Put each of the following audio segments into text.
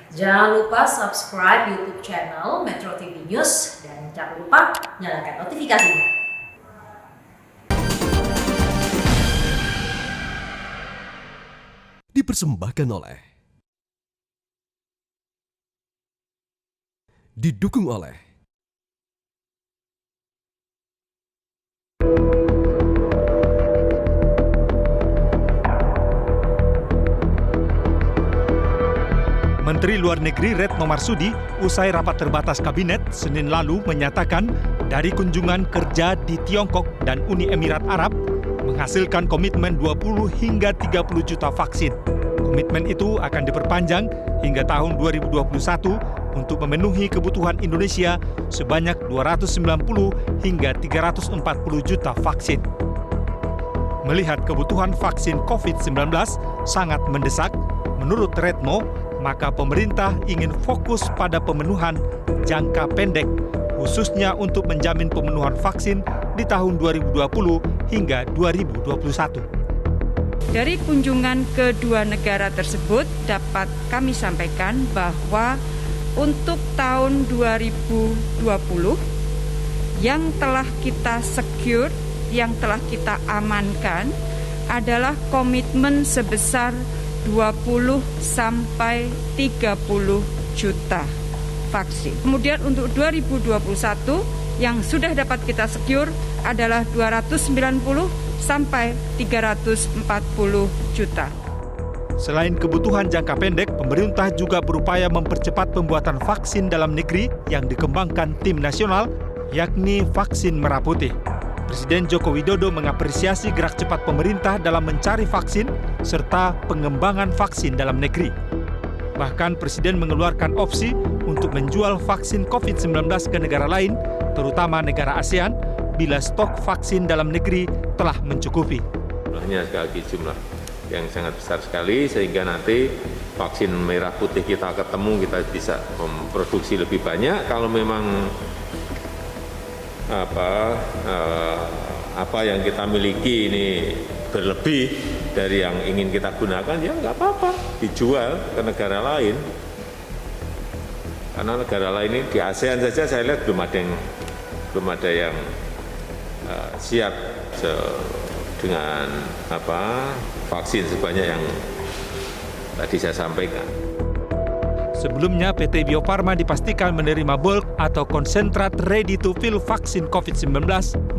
Jangan lupa subscribe YouTube channel Metro TV News dan jangan lupa nyalakan notifikasinya. Dipersembahkan oleh, didukung oleh Menteri Luar Negeri Retno Marsudi usai rapat terbatas Kabinet Senin lalu menyatakan dari kunjungan kerja di Tiongkok dan Uni Emirat Arab menghasilkan komitmen 20 hingga 30 juta vaksin. Komitmen itu akan diperpanjang hingga tahun 2021 untuk memenuhi kebutuhan Indonesia sebanyak 290 hingga 340 juta vaksin. Melihat kebutuhan vaksin COVID-19 sangat mendesak, menurut Retno, maka pemerintah ingin fokus pada pemenuhan jangka pendek, khususnya untuk menjamin pemenuhan vaksin di tahun 2020 hingga 2021. Dari kunjungan kedua negara tersebut dapat kami sampaikan bahwa untuk tahun 2020 yang telah kita secure, yang telah kita amankan adalah komitmen sebesar 20 sampai 30 juta vaksin. Kemudian untuk 2021 yang sudah dapat kita secure adalah 290 sampai 340 juta. Selain kebutuhan jangka pendek, pemerintah juga berupaya mempercepat pembuatan vaksin dalam negeri yang dikembangkan tim nasional, yakni vaksin merah putih. Presiden Joko Widodo mengapresiasi gerak cepat pemerintah dalam mencari vaksin serta pengembangan vaksin dalam negeri. Bahkan Presiden mengeluarkan opsi untuk menjual vaksin COVID-19 ke negara lain, terutama negara ASEAN, bila stok vaksin dalam negeri telah mencukupi. Jumlahnya sekali lagi jumlah yang sangat besar sekali, sehingga nanti vaksin merah putih kita ketemu, kita bisa memproduksi lebih banyak. Kalau memang apa yang kita miliki ini berlebih dari yang ingin kita gunakan, ya nggak apa-apa, dijual ke negara lain. Karena negara lain ini di ASEAN saja saya lihat belum ada yang siap dengan vaksin sebanyak yang tadi saya sampaikan. Sebelumnya, PT Bio Farma dipastikan menerima bulk atau konsentrat ready-to-fill vaksin COVID-19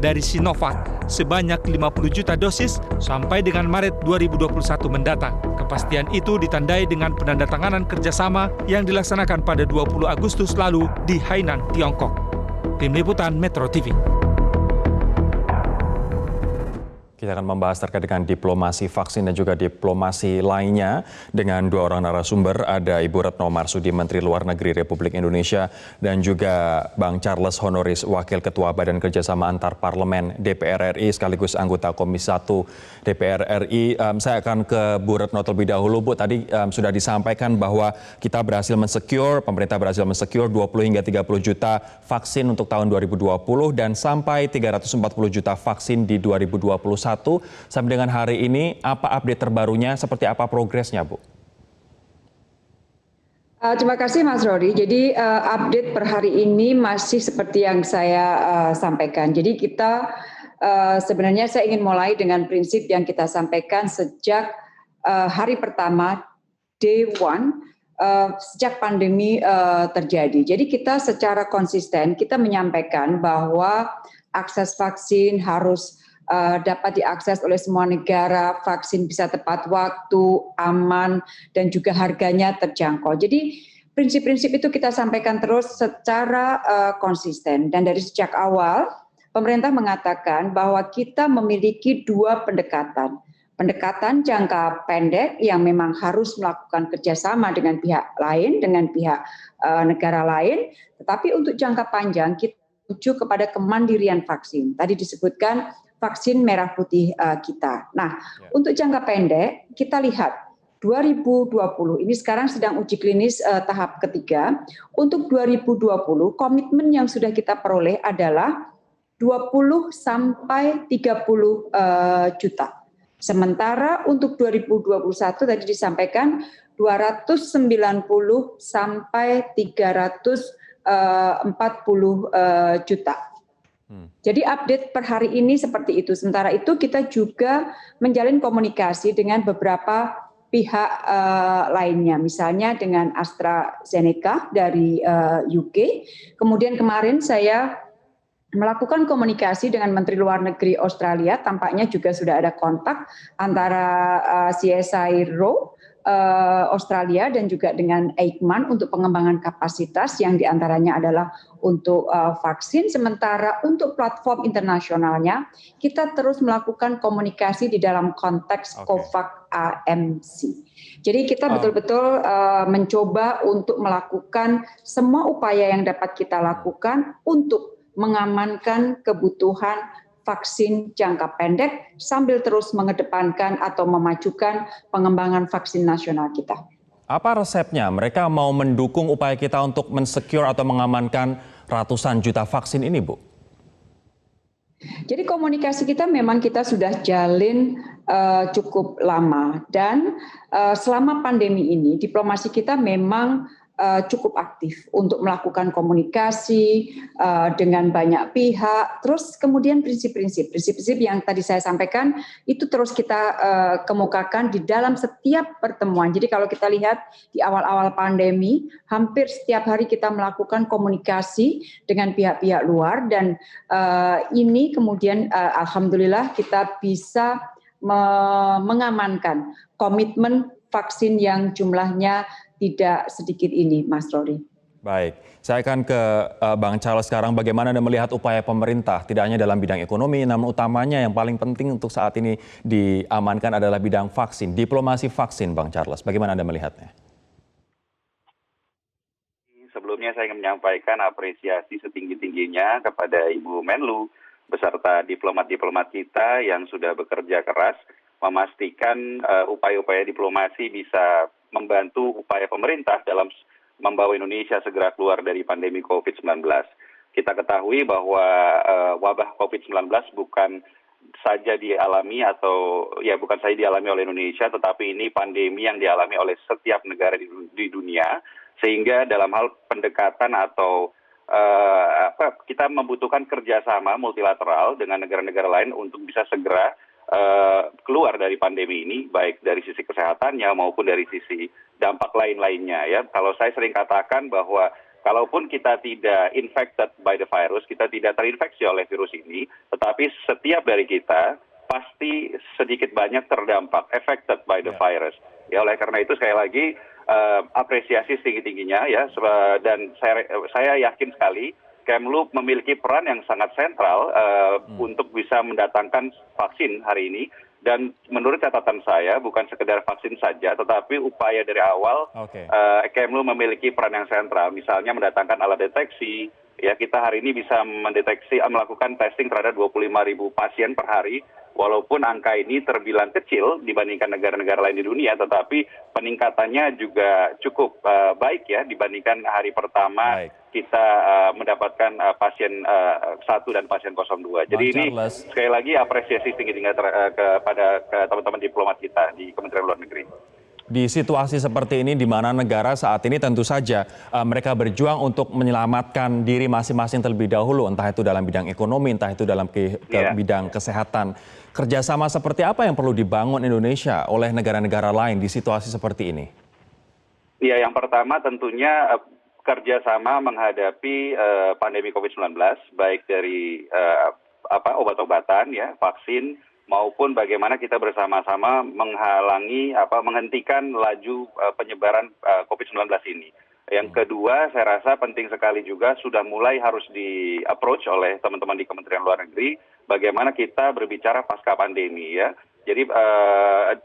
dari Sinovac sebanyak 50 juta dosis sampai dengan Maret 2021 mendatang. Kepastian itu ditandai dengan penandatanganan kerjasama yang dilaksanakan pada 20 Agustus lalu di Hainan, Tiongkok. Tim Liputan Metro TV. Kita akan membahas terkait dengan diplomasi vaksin dan juga diplomasi lainnya dengan dua orang narasumber. Ada Ibu Retno Marsudi, Menteri Luar Negeri Republik Indonesia, dan juga Bang Charles Honoris, Wakil Ketua Badan Kerjasama Antar Parlemen DPR RI sekaligus anggota Komisi 1 DPR RI. Saya akan ke Bu Retno terlebih dahulu. Bu, tadi sudah disampaikan bahwa kita berhasil pemerintah berhasil mensecure 20 hingga 30 juta vaksin untuk tahun 2020 dan sampai 340 juta vaksin di 2021. Sampai dengan hari ini, apa update terbarunya, seperti apa progresnya, Bu? Terima kasih Mas Rory. Jadi update per hari ini masih seperti yang saya sampaikan. Jadi kita sebenarnya saya ingin mulai dengan prinsip yang kita sampaikan sejak hari pertama, day one, sejak pandemi terjadi. Jadi kita secara konsisten kita menyampaikan bahwa akses vaksin harus dapat diakses oleh semua negara, vaksin bisa tepat waktu, aman, dan juga harganya terjangkau. Jadi prinsip-prinsip itu kita sampaikan terus secara konsisten. Dan dari sejak awal, pemerintah mengatakan bahwa kita memiliki dua pendekatan. Pendekatan jangka pendek yang memang harus melakukan kerjasama dengan pihak lain, dengan pihak negara lain. Tetapi untuk jangka panjang, kita menuju kepada kemandirian vaksin. Tadi disebutkan vaksin merah putih kita. Nah, untuk jangka pendek, kita lihat 2020, ini sekarang sedang uji klinis tahap ketiga. Untuk 2020, komitmen yang sudah kita peroleh adalah 20 sampai 30 juta. Sementara untuk 2021 tadi disampaikan 290 sampai 340 juta. Jadi update per hari ini seperti itu. Sementara itu kita juga menjalin komunikasi dengan beberapa pihak lainnya, misalnya dengan AstraZeneca dari UK. Kemudian kemarin saya melakukan komunikasi dengan Menteri Luar Negeri Australia, tampaknya juga sudah ada kontak antara CSIRO Australia dan juga dengan Eijkman untuk pengembangan kapasitas yang diantaranya adalah untuk vaksin. Sementara untuk platform internasionalnya kita terus melakukan komunikasi di dalam konteks COVAX AMC. Jadi kita betul-betul mencoba untuk melakukan semua upaya yang dapat kita lakukan untuk mengamankan kebutuhan vaksin jangka pendek sambil terus mengedepankan atau memajukan pengembangan vaksin nasional kita. Apa resepnya? Mereka mau mendukung upaya kita untuk mensecure atau mengamankan ratusan juta vaksin ini, Bu? Jadi komunikasi kita memang kita sudah jalin cukup lama dan selama pandemi ini diplomasi kita memang cukup aktif untuk melakukan komunikasi dengan banyak pihak. Terus kemudian prinsip-prinsip yang tadi saya sampaikan itu terus kita kemukakan di dalam setiap pertemuan. Jadi kalau kita lihat di awal-awal pandemi, hampir setiap hari kita melakukan komunikasi dengan pihak-pihak luar dan ini kemudian alhamdulillah kita bisa mengamankan komitmen vaksin yang jumlahnya tidak sedikit ini, Mas Rory. Baik, saya akan ke Bang Charles sekarang. Bagaimana Anda melihat upaya pemerintah, tidak hanya dalam bidang ekonomi, namun utamanya yang paling penting untuk saat ini diamankan adalah bidang vaksin, diplomasi vaksin, Bang Charles. Bagaimana Anda melihatnya? Sebelumnya saya ingin menyampaikan apresiasi setinggi-tingginya kepada Ibu Menlu beserta diplomat-diplomat kita yang sudah bekerja keras memastikan upaya-upaya diplomasi bisa membantu upaya pemerintah dalam membawa Indonesia segera keluar dari pandemi COVID-19. Kita ketahui bahwa wabah COVID-19 bukan saja dialami oleh Indonesia, tetapi ini pandemi yang dialami oleh setiap negara di dunia, sehingga dalam hal pendekatan atau kita membutuhkan kerjasama multilateral dengan negara-negara lain untuk bisa segera keluar dari pandemi ini, baik dari sisi kesehatannya maupun dari sisi dampak lain-lainnya. Ya, kalau saya sering katakan bahwa kalaupun kita tidak infected by the virus, kita tidak terinfeksi oleh virus ini, tetapi setiap dari kita pasti sedikit banyak terdampak, affected by the virus. Ya, oleh karena itu sekali lagi apresiasi setinggi-tingginya ya, dan saya yakin sekali Kemlu memiliki peran yang sangat sentral untuk bisa mendatangkan vaksin hari ini. Dan menurut catatan saya bukan sekedar vaksin saja, tetapi upaya dari awal Kemlu memiliki peran yang sentral. Misalnya mendatangkan alat deteksi, ya kita hari ini bisa melakukan testing terhadap 25.000 pasien per hari. Walaupun angka ini terbilang kecil dibandingkan negara-negara lain di dunia, tetapi peningkatannya juga cukup baik ya dibandingkan hari pertama kita mendapatkan pasien 1 dan pasien 02. Jadi ini sekali lagi apresiasi tinggi-tinggi kepada teman-teman diplomat kita di Kementerian Luar Negeri. Di situasi seperti ini di mana negara saat ini tentu saja mereka berjuang untuk menyelamatkan diri masing-masing terlebih dahulu, entah itu dalam bidang ekonomi, entah itu dalam bidang kesehatan. Kerjasama seperti apa yang perlu dibangun Indonesia oleh negara-negara lain di situasi seperti ini? Ya, yang pertama tentunya kerjasama menghadapi pandemi COVID-19, baik dari obat-obatan, ya, vaksin, maupun bagaimana kita bersama-sama menghentikan laju penyebaran COVID-19 ini. Yang kedua, saya rasa penting sekali juga sudah mulai harus di-approach oleh teman-teman di Kementerian Luar Negeri, bagaimana kita berbicara pasca pandemi ya. Jadi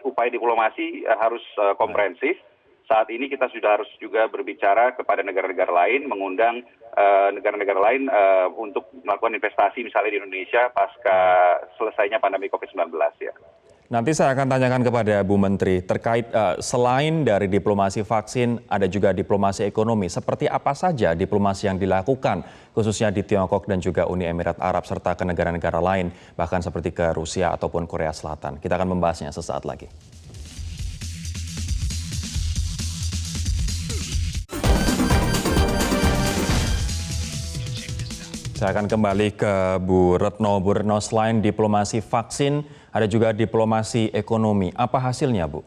upaya diplomasi harus komprehensif. Saat ini kita sudah harus juga berbicara kepada negara-negara lain, mengundang negara-negara lain untuk melakukan investasi misalnya di Indonesia pasca selesainya pandemi COVID-19 ya. Nanti saya akan tanyakan kepada Bu Menteri terkait selain dari diplomasi vaksin, ada juga diplomasi ekonomi. Seperti apa saja diplomasi yang dilakukan khususnya di Tiongkok dan juga Uni Emirat Arab serta ke negara-negara lain, bahkan seperti ke Rusia ataupun Korea Selatan. Kita akan membahasnya sesaat lagi. saya akan kembali ke Bu Retno. Bu Retno, selain diplomasi vaksin, ada juga diplomasi ekonomi. Apa hasilnya, Bu?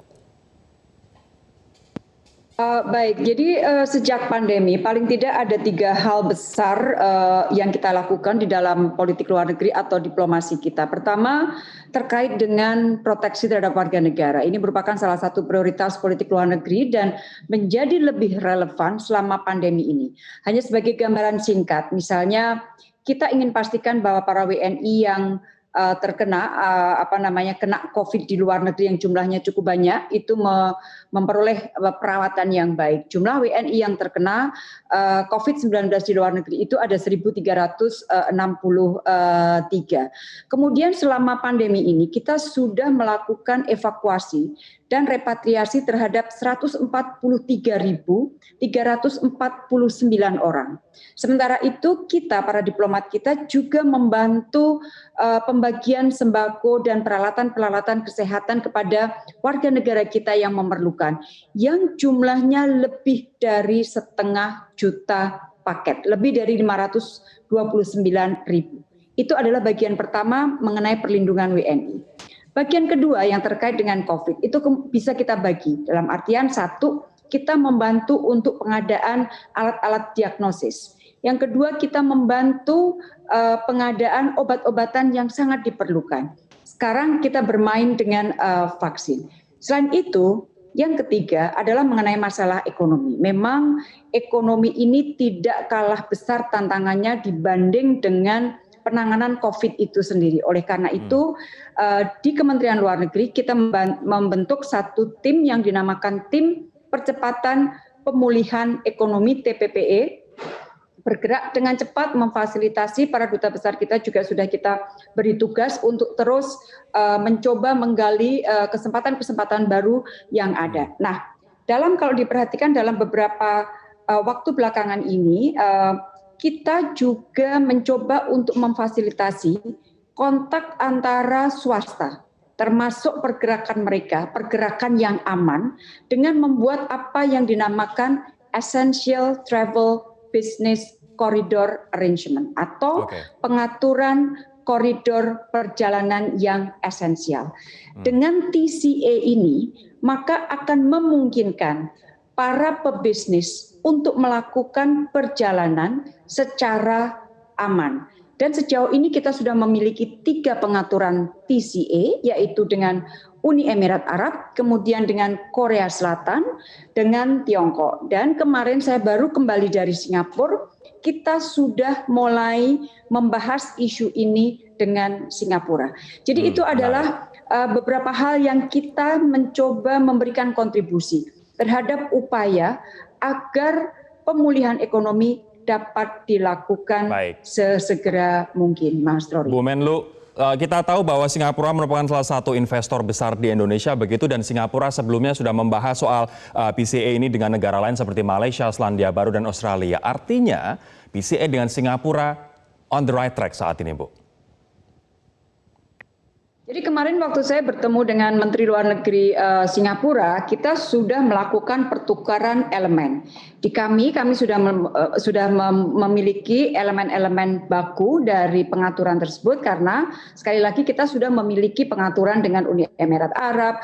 Baik, jadi sejak pandemi paling tidak ada 3 hal besar yang kita lakukan di dalam politik luar negeri atau diplomasi kita. Pertama, terkait dengan proteksi terhadap warga negara. Ini merupakan salah satu prioritas politik luar negeri dan menjadi lebih relevan selama pandemi ini. Hanya sebagai gambaran singkat, misalnya kita ingin pastikan bahwa para WNI yang terkena kena COVID di luar negeri yang jumlahnya cukup banyak itu memperoleh perawatan yang baik. Jumlah WNI yang terkena COVID-19 di luar negeri itu ada 1.363. Kemudian selama pandemi ini kita sudah melakukan evakuasi dan repatriasi terhadap 143.349 orang. Sementara itu kita, para diplomat kita juga membantu pembagian sembako dan peralatan-peralatan kesehatan kepada warga negara kita yang memerlukan, yang jumlahnya lebih dari 500.000 paket, lebih dari 529.000. Itu adalah bagian pertama mengenai perlindungan WNI. Bagian kedua yang terkait dengan COVID, itu bisa kita bagi. Dalam artian, satu, kita membantu untuk pengadaan alat-alat diagnosis. Yang kedua, kita membantu pengadaan obat-obatan yang sangat diperlukan. Sekarang kita bermain dengan vaksin. Selain itu, yang ketiga adalah mengenai masalah ekonomi. Memang ekonomi ini tidak kalah besar tantangannya dibanding dengan penanganan COVID itu sendiri. Oleh karena itu, di Kementerian Luar Negeri kita membentuk satu tim yang dinamakan Tim Percepatan Pemulihan Ekonomi TPPE, bergerak dengan cepat memfasilitasi para duta besar kita juga sudah kita beri tugas untuk terus mencoba menggali kesempatan-kesempatan baru yang ada. Nah, kalau diperhatikan dalam beberapa waktu belakangan ini, kita juga mencoba untuk memfasilitasi kontak antara swasta, termasuk pergerakan mereka, pergerakan yang aman, dengan membuat apa yang dinamakan Essential Travel Business Corridor Arrangement atau pengaturan koridor perjalanan yang esensial. Dengan TCA ini, maka akan memungkinkan para pebisnis untuk melakukan perjalanan secara aman. Dan sejauh ini kita sudah memiliki 3 pengaturan TCA, yaitu dengan Uni Emirat Arab, kemudian dengan Korea Selatan, dengan Tiongkok. Dan kemarin saya baru kembali dari Singapura, kita sudah mulai membahas isu ini dengan Singapura. Jadi itu adalah beberapa hal yang kita mencoba memberikan kontribusi terhadap upaya agar pemulihan ekonomi dapat dilakukan sesegera mungkin, Mas Rory. Bu Menlu, kita tahu bahwa Singapura merupakan salah satu investor besar di Indonesia begitu, dan Singapura sebelumnya sudah membahas soal PCA ini dengan negara lain seperti Malaysia, Selandia Baru, dan Australia. Artinya PCA dengan Singapura on the right track saat ini, Bu. Jadi kemarin waktu saya bertemu dengan Menteri Luar Negeri Singapura, kita sudah melakukan pertukaran elemen. Di kami sudah memiliki elemen-elemen baku dari pengaturan tersebut, karena sekali lagi kita sudah memiliki pengaturan dengan Uni Emirat Arab,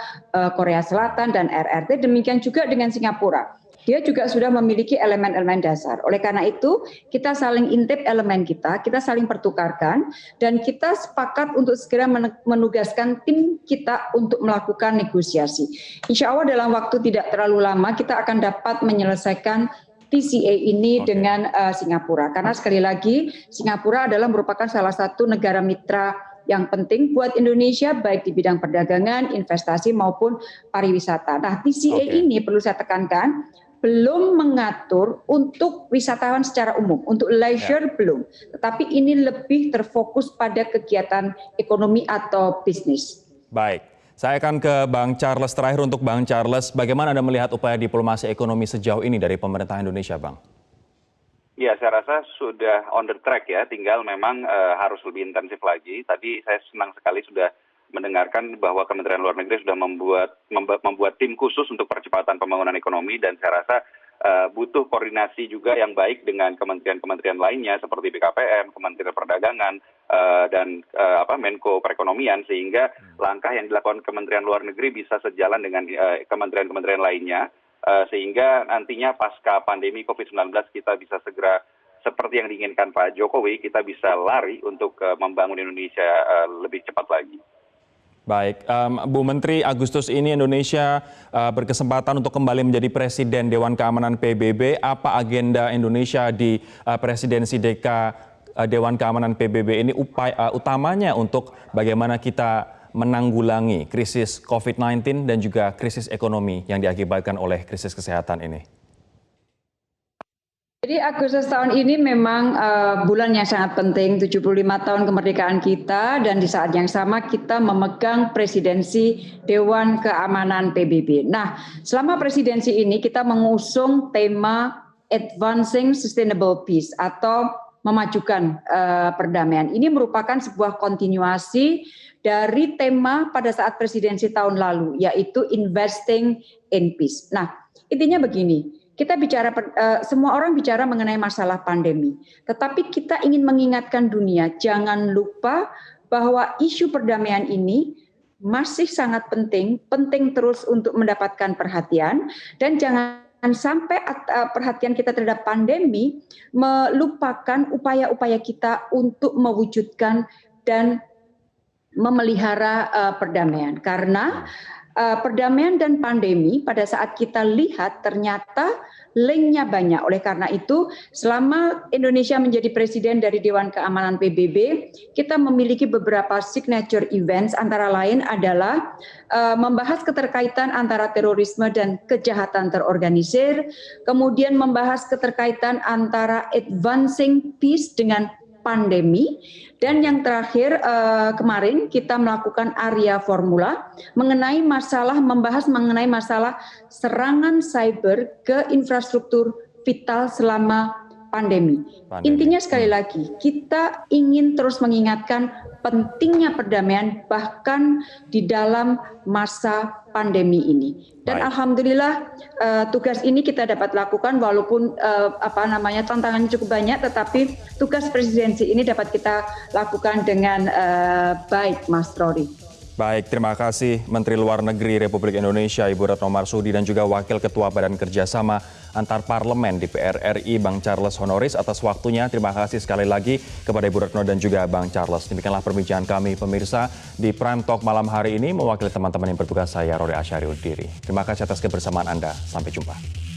Korea Selatan, dan RRT, demikian juga dengan Singapura. Dia juga sudah memiliki elemen-elemen dasar. Oleh karena itu, kita saling intip elemen kita saling pertukarkan, dan kita sepakat untuk segera menugaskan tim kita untuk melakukan negosiasi. Insya Allah dalam waktu tidak terlalu lama, kita akan dapat menyelesaikan TCA ini dengan Singapura. Karena sekali lagi, Singapura adalah merupakan salah satu negara mitra yang penting buat Indonesia, baik di bidang perdagangan, investasi, maupun pariwisata. Nah, TCA ini perlu saya tekankan, belum mengatur untuk wisatawan secara umum, untuk leisure belum. Tetapi ini lebih terfokus pada kegiatan ekonomi atau bisnis. Baik, saya akan ke Bang Charles terakhir. Untuk Bang Charles, bagaimana Anda melihat upaya diplomasi ekonomi sejauh ini dari pemerintah Indonesia, Bang? Ya, saya rasa sudah on the track ya, tinggal memang harus lebih intensif lagi. Tadi saya senang sekali sudah mendengarkan bahwa Kementerian Luar Negeri sudah membuat tim khusus untuk percepatan pembangunan ekonomi, dan saya rasa butuh koordinasi juga yang baik dengan kementerian-kementerian lainnya seperti BKPM, Kementerian Perdagangan, dan Menko Perekonomian, sehingga langkah yang dilakukan Kementerian Luar Negeri bisa sejalan dengan kementerian-kementerian lainnya, sehingga nantinya pasca pandemi COVID-19 kita bisa segera seperti yang diinginkan Pak Jokowi, kita bisa lari untuk membangun Indonesia lebih cepat lagi. Baik, Bu Menteri, Agustus ini Indonesia berkesempatan untuk kembali menjadi Presiden Dewan Keamanan PBB. Apa agenda Indonesia di presidensi Dewan Keamanan PBB ini utamanya untuk bagaimana kita menanggulangi krisis COVID-19 dan juga krisis ekonomi yang diakibatkan oleh krisis kesehatan ini? Jadi Agustus tahun ini memang bulan yang sangat penting, 75 tahun kemerdekaan kita, dan di saat yang sama kita memegang presidensi Dewan Keamanan PBB. Nah, selama presidensi ini kita mengusung tema Advancing Sustainable Peace atau memajukan perdamaian. Ini merupakan sebuah kontinuasi dari tema pada saat presidensi tahun lalu, yaitu Investing in Peace. Nah, intinya begini. Kita bicara, semua orang bicara mengenai masalah pandemi, tetapi kita ingin mengingatkan dunia, jangan lupa bahwa isu perdamaian ini masih sangat penting terus untuk mendapatkan perhatian, dan jangan sampai perhatian kita terhadap pandemi melupakan upaya-upaya kita untuk mewujudkan dan memelihara perdamaian. Karena perdamaian dan pandemi pada saat kita lihat ternyata linknya banyak. Oleh karena itu, selama Indonesia menjadi presiden dari Dewan Keamanan PBB, kita memiliki beberapa signature events, antara lain adalah membahas keterkaitan antara terorisme dan kejahatan terorganisir, kemudian membahas keterkaitan antara advancing peace dengan pandemi, dan yang terakhir kemarin kita melakukan Arya Formula membahas mengenai masalah serangan cyber ke infrastruktur vital selama pandemi. Intinya sekali lagi, kita ingin terus mengingatkan pentingnya perdamaian bahkan di dalam masa pandemi ini. Dan alhamdulillah tugas ini kita dapat lakukan walaupun tantangannya cukup banyak, tetapi tugas presidensi ini dapat kita lakukan dengan baik, Mas Rory. Baik, terima kasih Menteri Luar Negeri Republik Indonesia Ibu Retno Marsudi dan juga Wakil Ketua Badan Kerjasama Antar Parlemen DPR RI Bang Charles Honoris atas waktunya. Terima kasih sekali lagi kepada Ibu Retno dan juga Bang Charles. Demikianlah perbincangan kami pemirsa di Prime Talk malam hari ini mewakili teman-teman yang bertugas, saya Rory Asyari undur diri. Terima kasih atas kebersamaan Anda. Sampai jumpa.